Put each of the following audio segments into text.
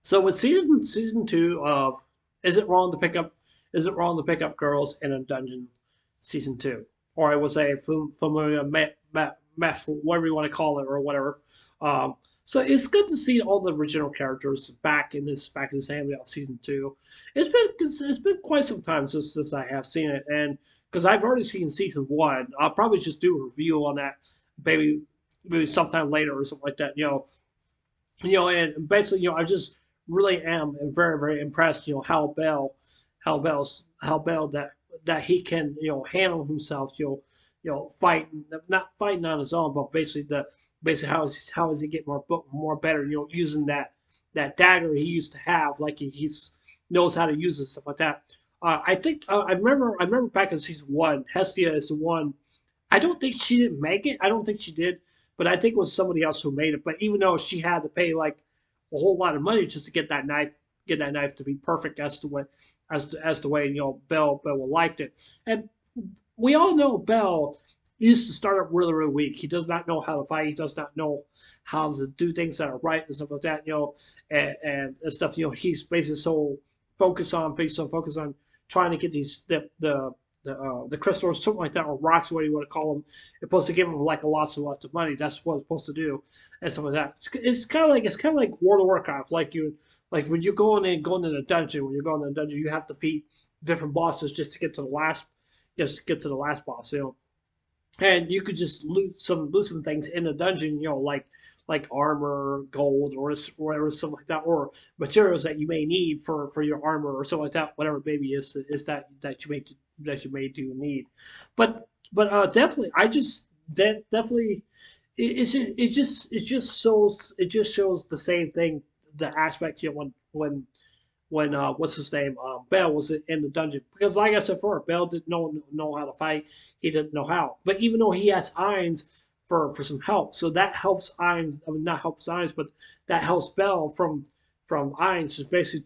So with season two of Is It Wrong to Pick Up Girls in a Dungeon season two, or I would say familiar meth, whatever you want to call it or whatever. Um, so it's good to see all the original characters back in this anime of season two. It's been quite some time since I have seen it, and because I've already seen season one, I'll probably just do a review on that maybe sometime later or something like that. And basically, I just really am very, very impressed. How Bell that he can handle himself. Fighting not fighting on his own, but basically how is he get more better? Using that dagger he used to have, like he's knows how to use it, stuff like that. I think I remember back in season one, Hestia is the one. I don't think she didn't make it. I don't think she did, but I think it was somebody else who made it. But even though she had to pay like a whole lot of money just to get that knife to be perfect as the way Bell liked it, and we all know Bell used to start up really really weak. He does not know how to fight. He does not know how to do things that are right and stuff like that. And stuff. He's basically so focused on trying to get the crystals, something like that, or rocks, what you want to call them. It's supposed to give them like a lots and lots of money. That's what it's supposed to do, and stuff like that. It's kind of like World of Warcraft. Like when you're going in a dungeon. When you're going in a dungeon, you have to defeat different bosses just to get to the last boss. And you could just loot some things in the dungeon. Like armor, gold, or whatever stuff like that, or materials that you may need for your armor or something like that. Whatever maybe is that you may do need, but definitely definitely it just shows the same thing, the aspect when what's his name Bell was in the dungeon, because like I said before, Bell didn't know how to fight. He didn't know how, but even though he has Ainz for some help, so that helps Ainz. I mean, not helps Ainz, but that helps Bell from Ainz, is basically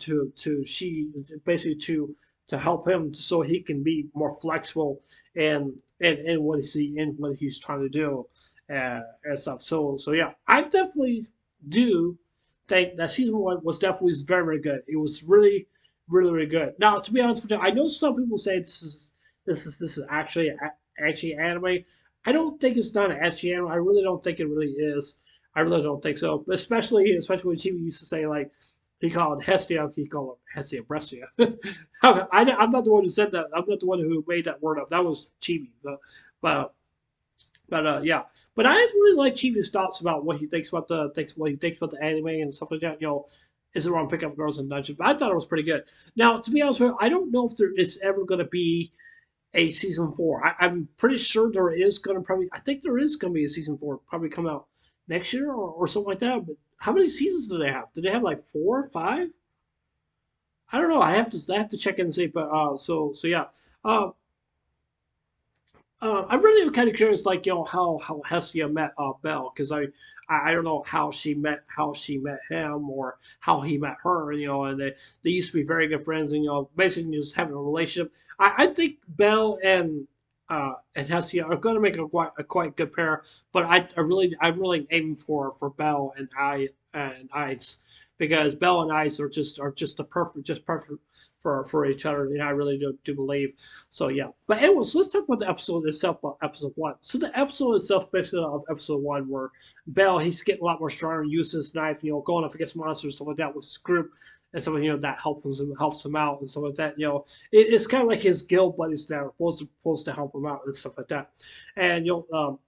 to help him so he can be more flexible in what he's trying to do, and stuff. So yeah, I definitely do think that season one was definitely very very good. It was really really really good. Now, to be honest with you, I know some people say this is actually anime. I don't think it's not an actually anime. I really don't think it really is. I really don't think so. Especially when Chibi used to say like he called Hestia, he called him Hestia Brescia. I'm not the one who said that. I'm not the one who made that word up. That was Chibi. But yeah. But I really like Chibi's thoughts about what he thinks about the anime and stuff like that. Is it wrong to pick up girls in dungeons? But I thought it was pretty good. Now, to be honest with you, I don't know if there is ever going to be a season four. I'm pretty sure there is going to probably. I think there is going to be a season four, probably come out next year or something like that. But how many seasons do they have? Do they have like 4 or 5? I don't know. I have to check in and see. But so yeah. Uh, I'm really kind of curious, like how Hestia met Belle, because I don't know how she met him or how he met her, and they used to be very good friends, and basically just having a relationship. I think Belle and Hestia are going to make a quite good pair, but I'm really aiming for Belle and Ice, because Belle and Ice are just perfect for each other, and I really do believe. So yeah, but anyways, so let's talk about the episode itself, about episode one. So the episode itself, basically of episode one, where Bell, he's getting a lot more stronger, using his knife, going up against monsters, stuff like that with his group, and stuff, that helps him out and stuff like that. It's kind of like his guild buddies that are supposed to help him out and stuff like that. And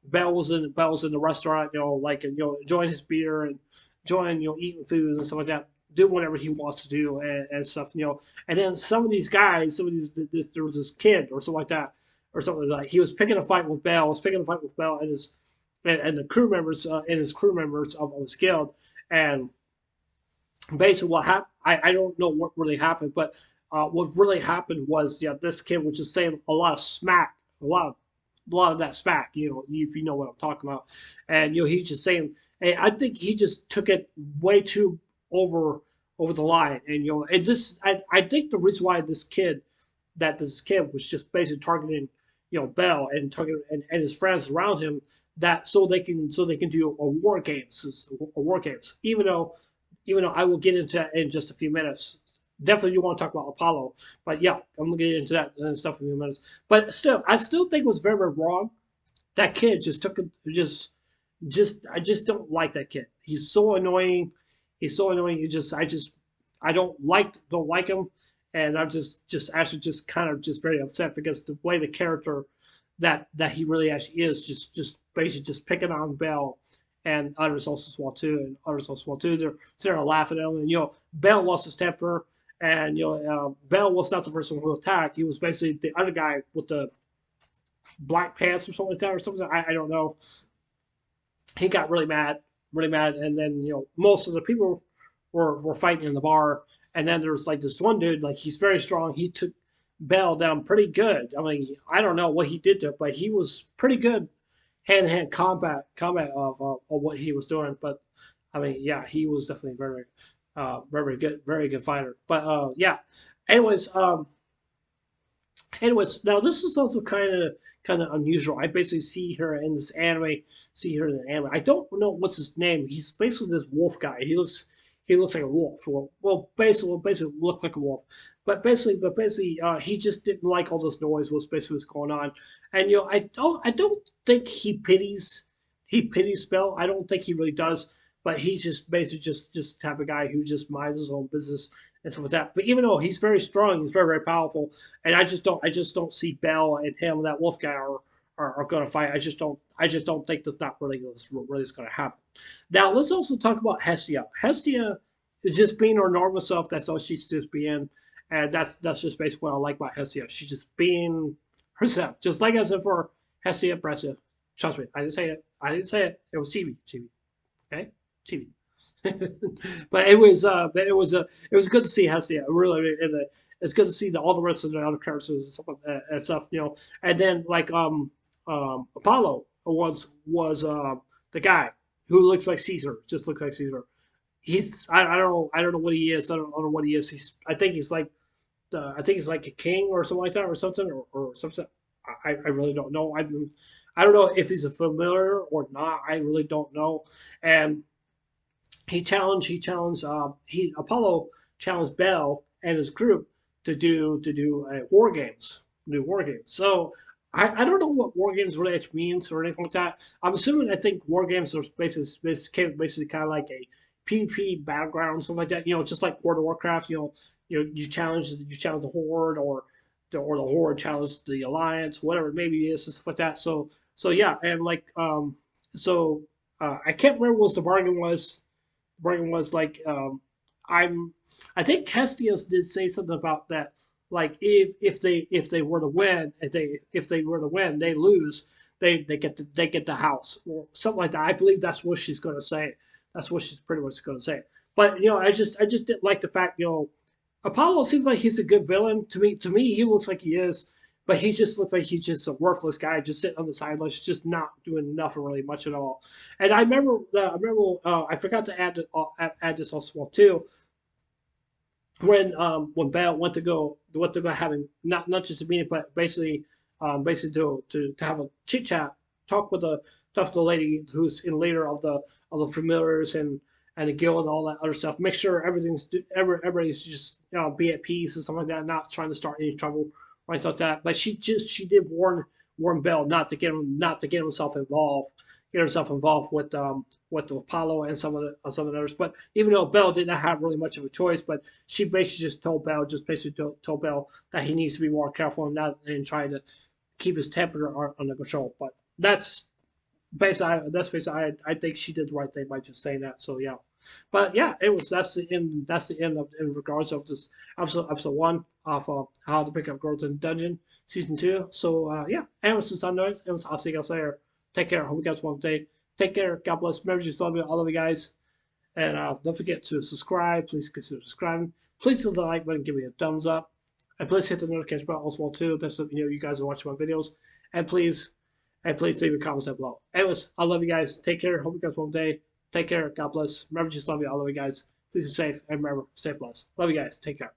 Bell was in the restaurant, like enjoying his beer and enjoying eating food and stuff like that, do whatever he wants to do and stuff, And then some of these, there was this kid or something like that, or something like that. He was picking a fight with Bell, and the crew members and his crew members of his guild. And basically, what happened, I don't know what really happened, but what really happened was, this kid was just saying a lot of smack, a lot of that smack, if you know what I'm talking about. And he's just saying, hey, I think he just took it way too over the line, and I think the reason why this kid was just basically targeting Bell and targeting and his friends around him, that so they can do a war games, even though even though I will get into that in just a few minutes. Definitely, you want to talk about Apollo, but yeah, I'm gonna get into that and stuff in a few minutes. But still, I still think it was very, very wrong. That kid just took it, I just don't like that kid. He's so annoying. He's so annoying. I don't like him, and I'm just actually just kind of just very upset because the way the character that he really actually is just basically just picking on Bell and others also as well too, and others also as well too. They're sitting there laughing at him, and Bell lost his temper, and Bell was not the first one who attacked. He was basically the other guy with the black pants or something like that, or something. I don't know. He got really mad, and then most of the people were fighting in the bar, and then there's like this one dude, like he's very strong. He took Bell down pretty good. I mean, I don't know what he did to it, but he was pretty good hand to hand combat of what he was doing. But I mean, yeah, he was definitely very good fighter. But yeah. Anyways, now this is also kind of unusual. I basically see her in this anime. See her in the anime. I don't know what's his name. He's basically this wolf guy. He looks like a wolf. Basically looked like a wolf. But basically, he just didn't like all this noise. Was basically what's going on. And I don't think he pities Bell. I don't think he really does. But he's just basically just type of guy who just minds his own business and stuff like that. But even though he's very strong, he's very powerful, and I just don't see Bell and him and that wolf guy are going to fight. I just don't think that's not really really is going to happen. Now let's also talk about Hestia. Hestia is just being her normal self. That's all she's just being, and that's just basically what I like about Hestia. She's just being herself, just like I said for Hestia Brescia. Trust me, I didn't say it. I didn't say it. It was Chibi. Chibi. Okay, Chibi. But it was good to see Hestia. Really, it's good to see all the rest of the other characters and stuff like that, and stuff. And then like Apollo was the guy who looks like Caesar, just looks like Caesar. I don't know what he is. I don't know what he is. I think he's like a king or something like that or something or something. I really don't know. I don't know if he's a familiar or not. I really don't know. And he Apollo challenged Bell and his group to do war games. So I don't know what war games really actually means or anything like that. I'm assuming I think war games are basically kind of like a PvP battleground, something like that. Just like World of Warcraft. You challenge the Horde or the Horde challenge the Alliance, whatever it maybe is, and stuff like that. So yeah, and like I can't remember what the bargain was. Morgan was like, I'm. I think Hestius did say something about that. Like if they were to win, if they were to win, they lose. They get the house or something like that. I believe that's what she's going to say. That's what she's pretty much going to say. But I just didn't like the fact Apollo seems like he's a good villain to me. To me, he looks like he is, but he just looks like he's just a worthless guy, just sitting on the sidelines, just not doing nothing really much at all. And I forgot to add this also well too. When Bell went to go having not just a meeting, but basically to have a chit chat, talk with the lady who's in leader of the familiars and the guild and all that other stuff. Make sure everybody's just be at peace and stuff like that, not trying to start any trouble or anything like that. But she did warn Bell not to get himself involved. Get herself involved with Apollo and some of the others. But even though Bell did not have really much of a choice, but she basically just told Bell that he needs to be more careful and try to keep his temper under control. But I think she did the right thing by just saying that. So yeah, but yeah, that's the end. That's the end of in regards of this episode one of How to Pick Up Girls in Dungeon season 2. So yeah, and this is Sunrise. I'll see you guys later. Take care. Hope you guys have a day. Take care. God bless. Remember, just love you, all of you guys, and don't forget to subscribe. Please consider subscribing. Please hit the like button, give me a thumbs up, and please hit the notification bell as well too. That's so you guys are watching my videos, and please leave your comments down below. Anyways, I love you guys. Take care. Hope you guys have a day. Take care. God bless. Remember, just love you, all of you guys. Please be safe, and remember, stay blessed. Love you guys. Take care.